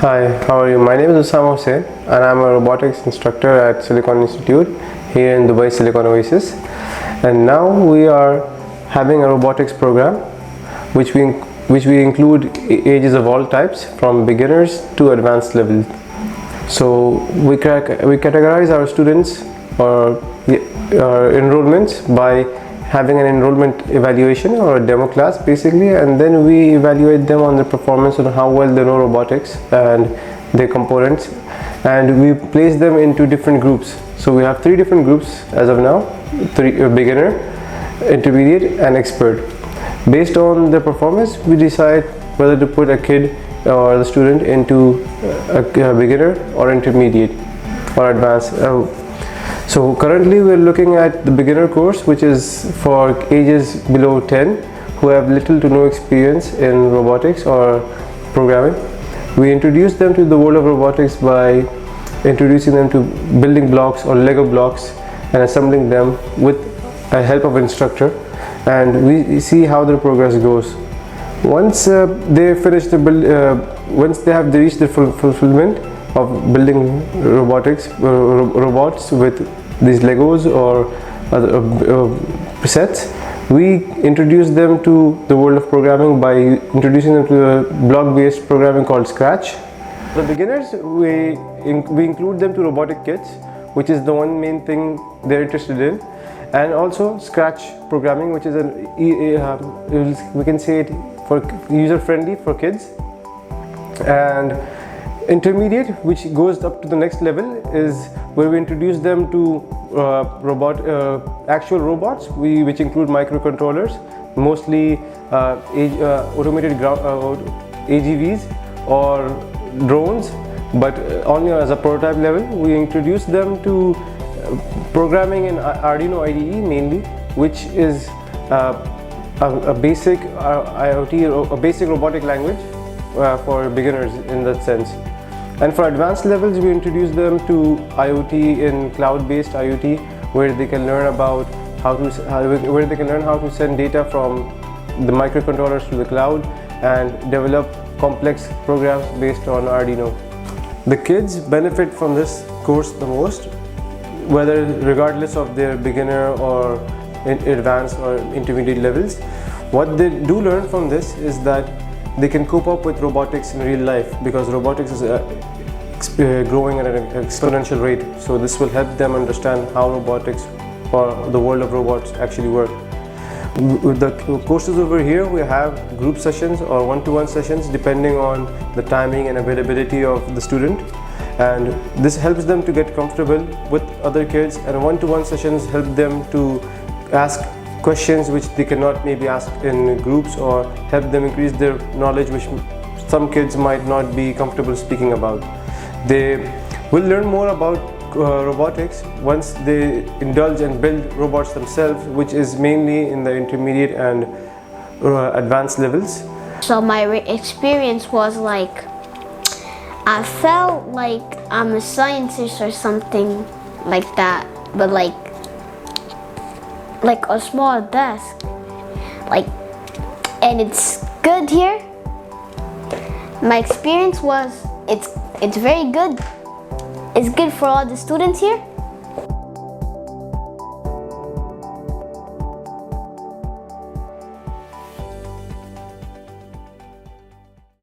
Hi, how are you? My name is Usama Hussain and I'm a robotics instructor at Silicon Institute here in Dubai Silicon Oasis. And now we are having a robotics program which we include ages of all types from beginners to advanced level. So we categorize our students or enrollments by having an enrollment evaluation or a demo class basically, and then we evaluate them on their performance on how well they know robotics and their components, and we place them into different groups. So we have 3 different groups as of now: beginner, intermediate and expert. Based on their performance, we decide whether to put a kid or the student into a beginner or intermediate or advanced. So currently we are looking at the beginner course, which is for ages below 10 who have little to no experience in robotics or programming. We introduce them to the world of robotics by introducing them to building blocks or Lego blocks and assembling them with the help of instructor, and we see how their progress goes. Once they finish the once they have reached the fulfillment of building robots with these Legos or other sets, we introduce them to the world of programming by introducing them to a block-based programming called Scratch. The beginners, we include them to robotic kits, which is the one main thing they're interested in, and also Scratch programming, which is we can say it for user-friendly for kids. And intermediate, which goes up to the next level, is where we introduce them to actual robots, which include microcontrollers, mostly automated AGVs or drones, but only as a prototype level. We introduce them to programming in Arduino IDE mainly, which is a basic IoT or a basic robotic language for beginners in that sense. And for advanced levels, we introduce them to IoT in cloud-based IoT, where they can learn about how to send data from the microcontrollers to the cloud and develop complex programs based on Arduino. The kids benefit from this course the most, whether regardless of their beginner or advanced or intermediate levels. What they do learn from this is that they can cope up with robotics in real life, because robotics is growing at an exponential rate. So this will help them understand how robotics or the world of robots actually work. With the courses over here, we have group sessions or one-to-one sessions depending on the timing and availability of the student, and this helps them to get comfortable with other kids, and one-to-one sessions help them to ask questions which they cannot maybe ask in groups, or help them increase their knowledge, which some kids might not be comfortable speaking about. They will learn more about robotics once they indulge and build robots themselves, which is mainly in the intermediate and advanced levels. So my experience was like, I felt like I'm a scientist or something like that, but like a small desk, and it's good here. My experience was it's very good. It's good for all the students here.